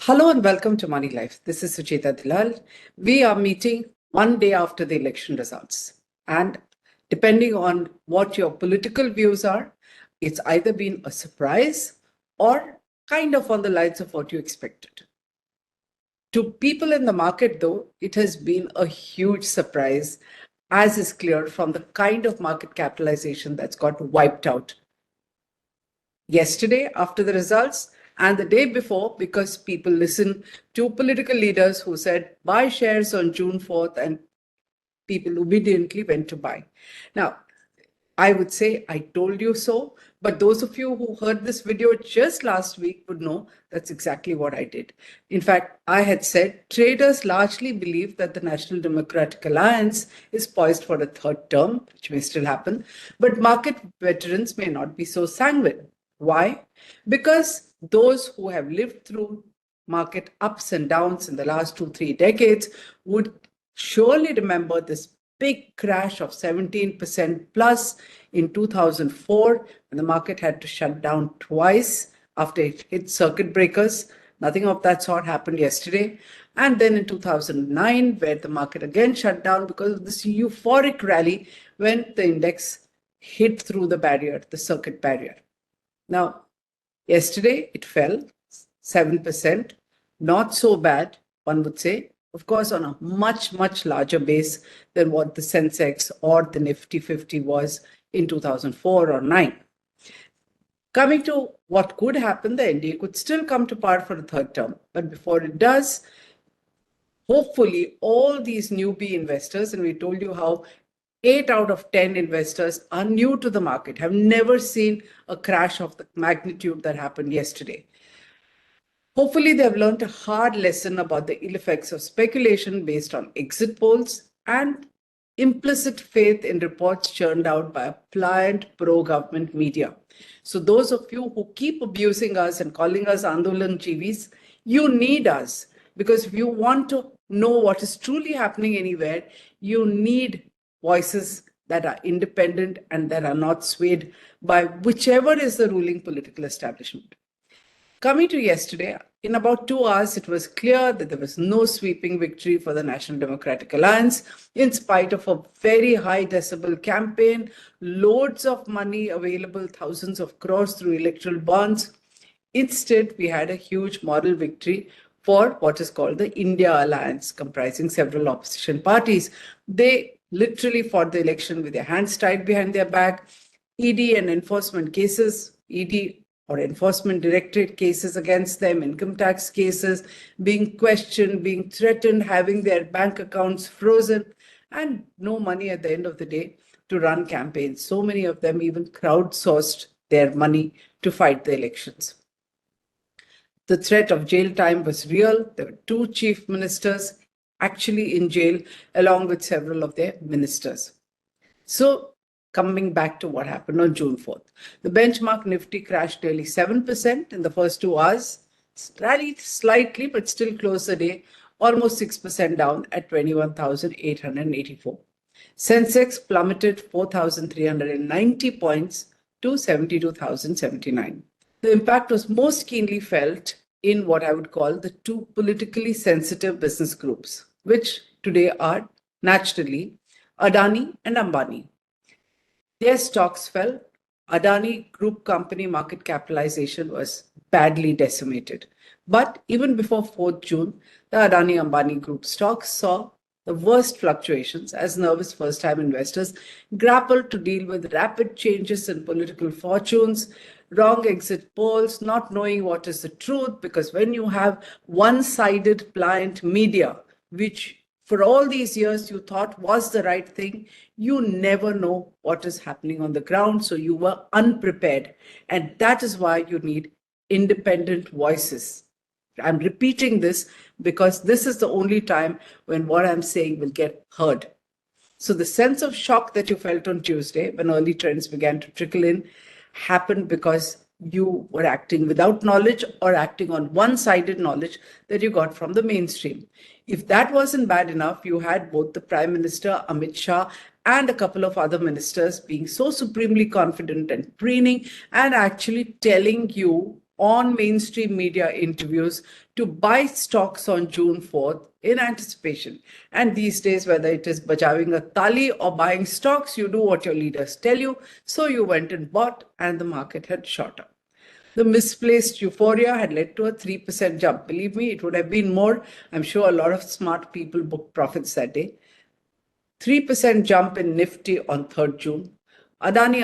Hello and welcome to Moneylife. This is Sucheta Dalal. We are meeting one day after the election results. And depending on what your political views are, it's either been a surprise or kind of on the lines of what you expected. To people in the market, though, it has been a huge surprise, as is clear from the kind of market capitalization that's got wiped out yesterday after the results and the day before, because people listen to political leaders who said buy shares on June 4th and people obediently went to buy. Now, I would say I told you so, but those of you who heard this video just last week would know that's exactly what I did. In fact, I had said traders largely believe that the National Democratic Alliance is poised for a third term, which may still happen, but market veterans may not be so sanguine. Why? Because those who have lived through market ups and downs in the last 2-3 decades would surely remember this big crash of 17% plus in 2004 when the market had to shut down twice after it hit circuit breakers. Nothing of that sort happened yesterday. And then in 2009, where the market again shut down because of this euphoric rally when the index hit through the barrier, the circuit barrier. Now, yesterday it fell 7%, not so bad, one would say. Of course, on a much, much larger base than what the Sensex or the Nifty 50 was in 2004 or 9. Coming to what could happen, the NDA could still come to par for a third term. But before it does, hopefully all these newbie investors, and we told you how 8 out of 10 investors are new to the market, have never seen a crash of the magnitude that happened yesterday. Hopefully, they have learned a hard lesson about the ill effects of speculation based on exit polls and implicit faith in reports churned out by a pliant pro-government media. So those of you who keep abusing us and calling us Andolan Jivis, you need us, because if you want to know what is truly happening anywhere, you need voices that are independent and that are not swayed by whichever is the ruling political establishment. Coming to yesterday, in about 2 hours, it was clear that there was no sweeping victory for the National Democratic Alliance, in spite of a very high decibel campaign, loads of money available, thousands of crores through electoral bonds. Instead, we had a huge moral victory for what is called the India Alliance, comprising several opposition parties. They literally fought the election with their hands tied behind their back. ED and enforcement cases, ED or enforcement directorate cases against them, income tax cases, being questioned, being threatened, having their bank accounts frozen, and no money at the end of the day to run campaigns. So many of them even crowdsourced their money to fight the elections. The threat of jail time was real. There were 2 chief ministers actually in jail, along with several of their ministers. So, coming back to what happened on June 4th. The benchmark Nifty crashed nearly 7% in the first 2 hours, rallied slightly, but still closed the day almost 6% down at 21,884. Sensex plummeted 4,390 points to 72,079. The impact was most keenly felt in what I would call the 2 politically sensitive business groups, which today are naturally Adani and Ambani. Their stocks fell. Adani Group company market capitalization was badly decimated. But even before 4th June, the Adani Ambani Group stocks saw the worst fluctuations as nervous first-time investors grappled to deal with rapid changes in political fortunes, wrong exit polls, not knowing what is the truth, because when you have one-sided pliant media, which for all these years you thought was the right thing, you never know what is happening on the ground. So you were unprepared. And that is why you need independent voices. I'm repeating this because this is the only time when what I'm saying will get heard. So the sense of shock that you felt on Tuesday when early trends began to trickle in happened because you were acting without knowledge or acting on one-sided knowledge that you got from the mainstream. If that wasn't bad enough, you had both the Prime Minister, Amit Shah, and a couple of other ministers being so supremely confident and preening and actually telling you on mainstream media interviews to buy stocks on June 4th in anticipation. And these days, whether it is bajaving a tali or buying stocks, you do what your leaders tell you. So you went and bought, and the market had shot up. The misplaced euphoria had led to a 3% jump. Believe me, it would have been more. I'm sure a lot of smart people booked profits that day. 3% jump in Nifty on 3rd June. Adani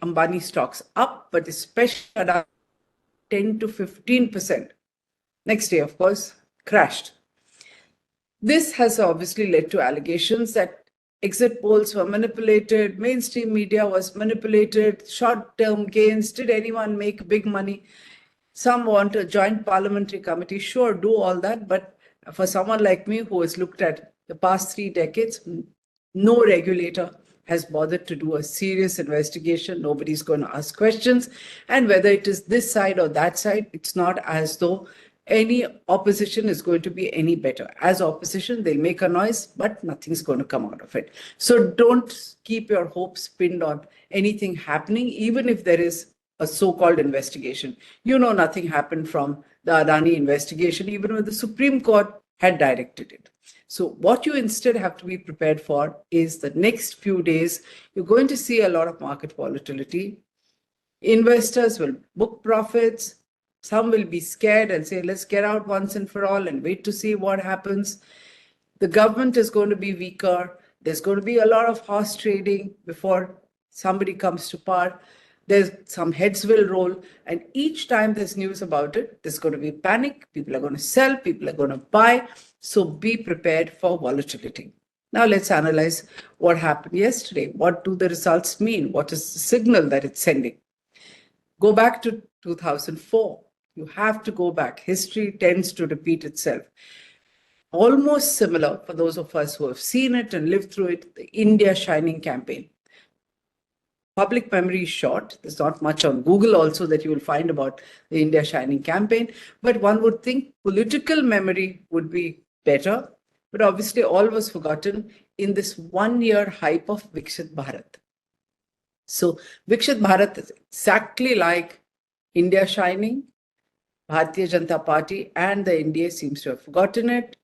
Ambani stocks up, but especially Adani 10 to 15%. Next day, of course, crashed. This has obviously led to allegations that exit polls were manipulated, mainstream media was manipulated, short-term gains. Did anyone make big money? Some want a joint parliamentary committee. Sure, do all that. But for someone like me who has looked at the past 3 decades, no regulator has bothered to do a serious investigation. Nobody's going to ask questions. And whether it is this side or that side, it's not as though any opposition is going to be any better. As opposition, they'll make a noise, but nothing's going to come out of it. So don't keep your hopes pinned on anything happening, even if there is a so-called investigation. You know, nothing happened from the Adani investigation, even when the Supreme Court had directed it. So what you instead have to be prepared for is the next few days, you're going to see a lot of market volatility. Investors will book profits. Some will be scared and say, let's get out once and for all and wait to see what happens. The government is going to be weaker. There's going to be a lot of horse trading before somebody comes to power. There's some heads will roll. And each time there's news about it, there's going to be panic. People are going to sell. People are going to buy. So be prepared for volatility. Now let's analyze what happened yesterday. What do the results mean? What is the signal that it's sending? Go back to 2004. You have to go back. History tends to repeat itself. Almost similar, for those of us who have seen it and lived through it, the India Shining campaign. Public memory is short. There's not much on Google also that you will find about the India Shining campaign. But one would think political memory would be better. But obviously all was forgotten in this 1-year hype of Viksit Bharat. So Viksit Bharat is exactly like India Shining. Bharatiya Janata Party and the NDA seems to have forgotten it.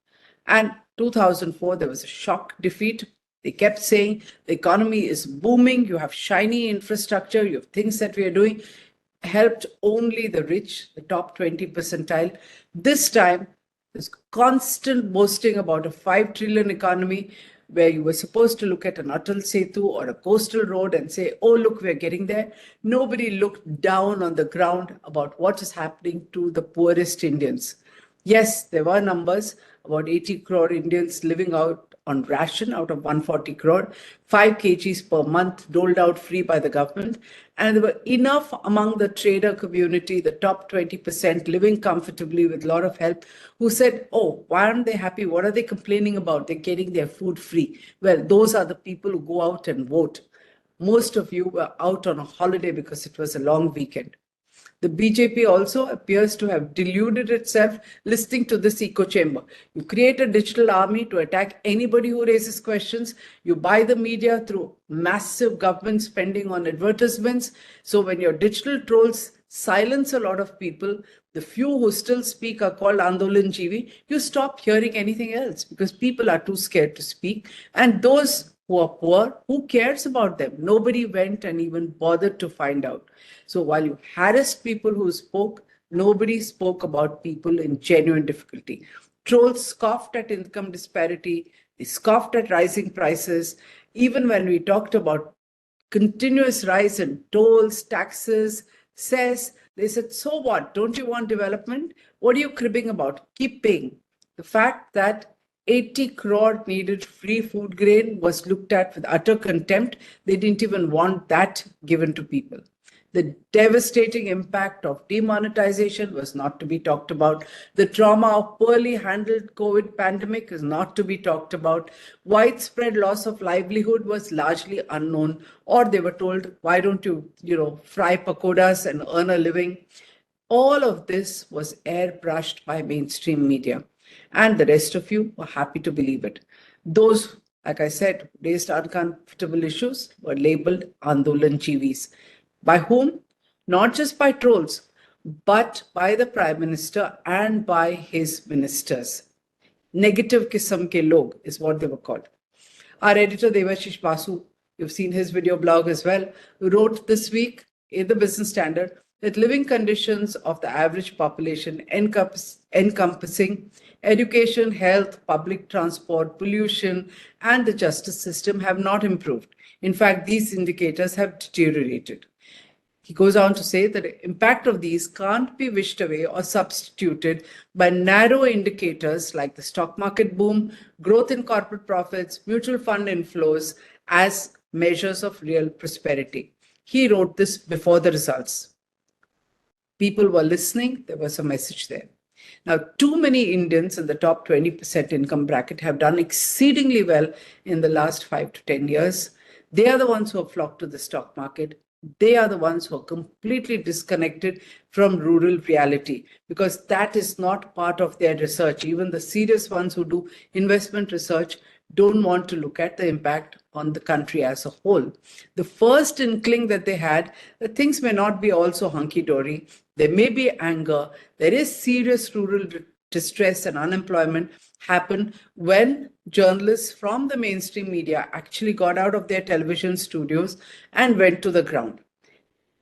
And 2004, there was a shock defeat. They kept saying the economy is booming. You have shiny infrastructure. You have things that we are doing. Helped only the rich, the top 20 percentile. This time, there's constant boasting about a 5 trillion economy where you were supposed to look at an Atal Setu or a coastal road and say, oh, look, we're getting there. Nobody looked down on the ground about what is happening to the poorest Indians. Yes, there were numbers, about 80 crore Indians living out on ration out of 140 crore, 5 kgs per month doled out free by the government. And there were enough among the trader community, the top 20% living comfortably with a lot of help, who said, oh, why aren't they happy? What are they complaining about? They're getting their food free. Well, those are the people who go out and vote. Most of you were out on a holiday because it was a long weekend. The BJP also appears to have deluded itself listening to this echo chamber. You create a digital army to attack anybody who raises questions. You buy the media through massive government spending on advertisements. So when your digital trolls silence a lot of people, the few who still speak are called Andolan Jivi, you stop hearing anything else because people are too scared to speak. And those who are poor, who cares about them? Nobody went and even bothered to find out. So while you harassed people who spoke, nobody spoke about people in genuine difficulty. Trolls scoffed at income disparity, they scoffed at rising prices. Even when we talked about continuous rise in tolls, taxes, cess, they said, so what? Don't you want development? What are you cribbing about? Keep paying. The fact that 80 crore needed free food grain was looked at with utter contempt. They didn't even want that given to people. The devastating impact of demonetization was not to be talked about. The trauma of poorly handled COVID pandemic is not to be talked about. Widespread loss of livelihood was largely unknown, or they were told, why don't you, fry pakodas and earn a living? All of this was airbrushed by mainstream media. And the rest of you were happy to believe it. Those, like I said, raised uncomfortable issues were labeled Andolan Chivis. By whom? Not just by trolls, but by the Prime Minister and by his ministers. Negative kisam ke log is what they were called. Our editor Devashish Basu, you've seen his video blog as well, wrote this week in the Business Standard that living conditions of the average population encompassing education, health, public transport, pollution, and the justice system have not improved. In fact, these indicators have deteriorated. He goes on to say that the impact of these can't be wished away or substituted by narrow indicators like the stock market boom, growth in corporate profits, mutual fund inflows as measures of real prosperity. He wrote this before the results. People were listening, there was a message there. Now, too many Indians in the top 20% income bracket have done exceedingly well in the last 5 to 10 years. They are the ones who have flocked to the stock market. They are the ones who are completely disconnected from rural reality because that is not part of their research. Even the serious ones who do investment research don't want to look at the impact on the country as a whole. The first inkling that they had that things may not be also hunky-dory, there may be anger, there is serious rural distress and unemployment happen when journalists from the mainstream media actually got out of their television studios and went to the ground.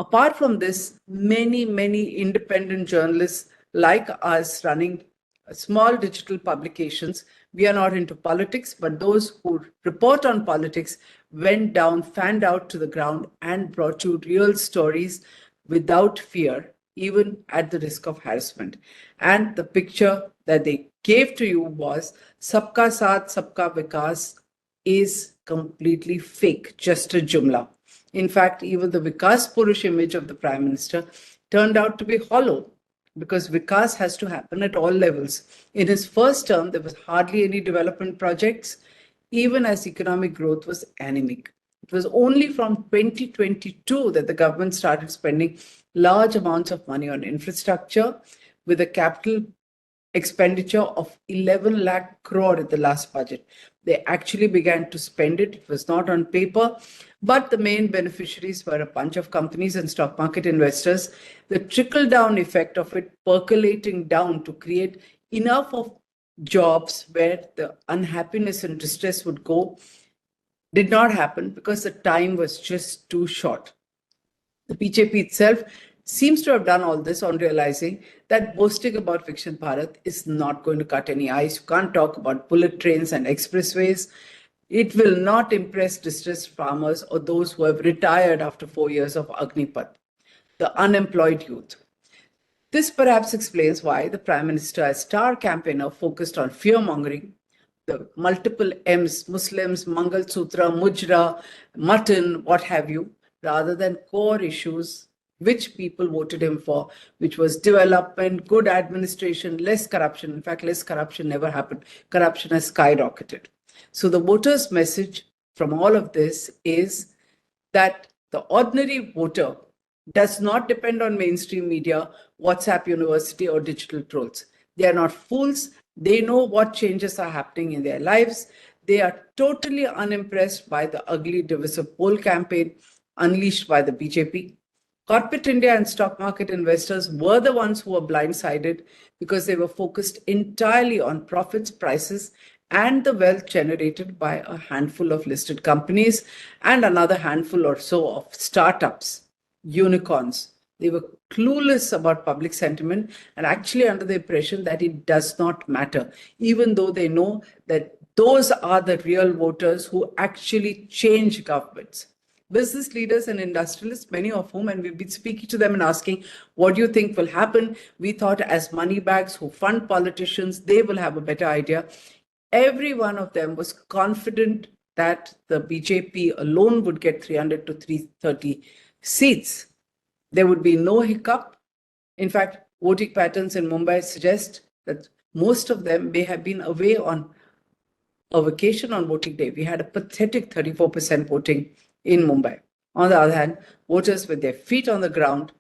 Apart from this, many independent journalists like us running small digital publications, we are not into politics, but those who report on politics went down, fanned out to the ground and brought you real stories without fear, even at the risk of harassment. And the picture that they gave to you was Sabka Saath, Sabka Vikas is completely fake, just a jumla. In fact, even the Vikas Purush image of the Prime Minister turned out to be hollow because Vikas has to happen at all levels. In his first term, there was hardly any development projects, even as economic growth was anemic. It was only from 2022 that the government started spending large amounts of money on infrastructure with a capital expenditure of 11 lakh crore in the last budget. They actually began to spend it. It was not on paper, but the main beneficiaries were a bunch of companies and stock market investors. The trickle-down effect of it percolating down to create enough of jobs where the unhappiness and distress would go did not happen because the time was just too short. The BJP itself seems to have done all this on realizing that boasting about Viksit Bharat is not going to cut any ice. You can't talk about bullet trains and expressways. It will not impress distressed farmers or those who have retired after 4 years of Agnipath, the unemployed youth. This perhaps explains why the Prime Minister, as star campaigner, focused on fear-mongering, the multiple M's, Muslims, Mangal Sutra, Mujra, mutton, what have you, rather than core issues which people voted him for, which was development, good administration, less corruption. In fact, less corruption never happened. Corruption has skyrocketed. So the voters' message from all of this is that the ordinary voter does not depend on mainstream media, WhatsApp University, or digital trolls. They are not fools. They know what changes are happening in their lives. They are totally unimpressed by the ugly divisive poll campaign unleashed by the BJP. Corporate India and stock market investors were the ones who were blindsided because they were focused entirely on profits, prices, and the wealth generated by a handful of listed companies and another handful or so of startups, unicorns. They were clueless about public sentiment and actually under the impression that it does not matter, even though they know that those are the real voters who actually change governments. Business leaders and industrialists, many of whom, and we've been speaking to them and asking, what do you think will happen? We thought as money bags who fund politicians, they will have a better idea. Every one of them was confident that the BJP alone would get 300 to 330 seats. There would be no hiccup. In fact, voting patterns in Mumbai suggest that most of them may have been away on a vacation on voting day. We had a pathetic 34% voting in Mumbai. On the other hand, voters with their feet on the ground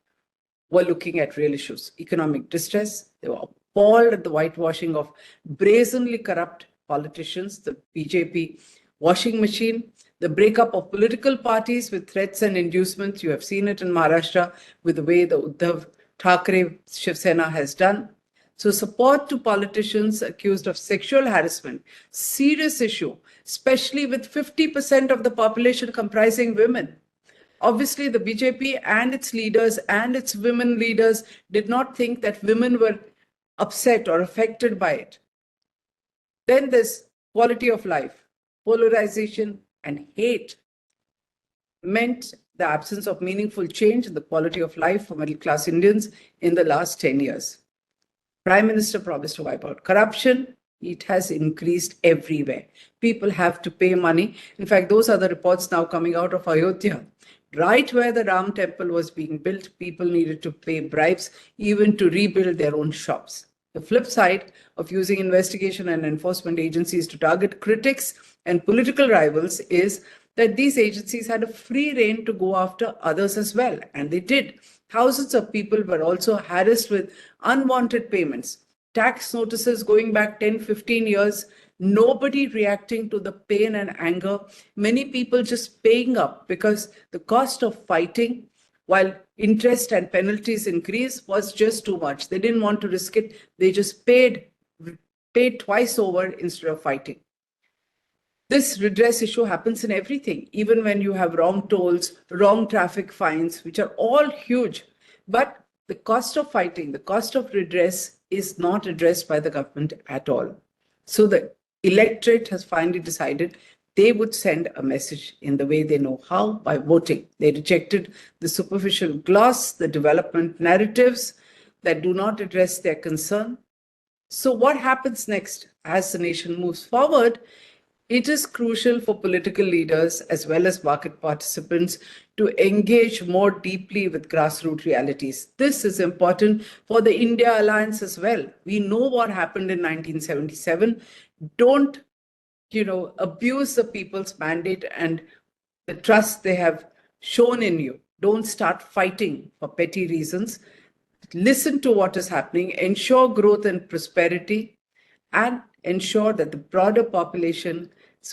were looking at real issues, economic distress. They were appalled at the whitewashing of brazenly corrupt politicians, the BJP washing machine, the breakup of political parties with threats and inducements. You have seen it in Maharashtra with the way the Uddhav Thackeray Shiv Sena has done. So support to politicians accused of sexual harassment, serious issue, especially with 50% of the population comprising women. Obviously, the BJP and its leaders and its women leaders did not think that women were upset or affected by it. Then there's quality of life, polarization, and hate meant the absence of meaningful change in the quality of life for middle class Indians in the last 10 years. Prime Minister promised to wipe out corruption. It has increased everywhere. People have to pay money. In fact, those are the reports now coming out of Ayodhya. Right where the Ram temple was being built, people needed to pay bribes even to rebuild their own shops. The flip side of using investigation and enforcement agencies to target critics and political rivals is that these agencies had a free rein to go after others as well, and they did. Thousands of people were also harassed with unwanted payments, tax notices going back 10, 15 years, nobody reacting to the pain and anger, many people just paying up because the cost of fighting, while interest and penalties increase, was just too much. They didn't want to risk it. They just paid twice over instead of fighting. This redress issue happens in everything, even when you have wrong tolls, wrong traffic fines, which are all huge. But the cost of fighting, the cost of redress is not addressed by the government at all. So the electorate has finally decided they would send a message in the way they know how, by voting. They rejected the superficial gloss, the development narratives that do not address their concern. So what happens next as the nation moves forward? It is crucial for political leaders as well as market participants to engage more deeply with grassroots realities. This is important for the India Alliance as well. We know what happened in 1977. Don't, abuse the people's mandate and the trust they have shown in you. Don't start fighting for petty reasons. Listen to what is happening, ensure growth and prosperity, and ensure that the broader population's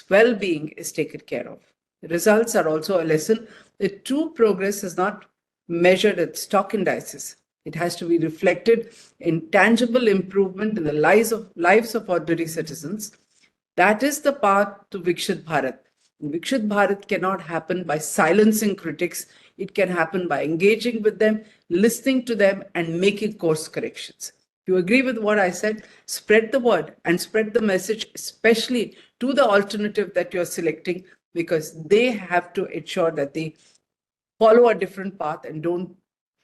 well-being is taken care of. The results are also a lesson that true progress is not measured at stock indices. It has to be reflected in tangible improvement in the lives of ordinary citizens. That is the path to Viksit Bharat. Viksit Bharat cannot happen by silencing critics. It can happen by engaging with them, listening to them, and making course corrections. If you agree with what I said, spread the word and spread the message, especially to the alternative that you're selecting, because they have to ensure that they follow a different path and don't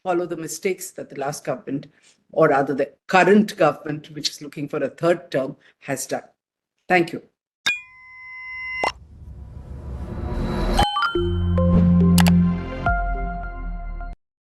follow the mistakes that the last government, or rather the current government, which is looking for a third term, has done. Thank you.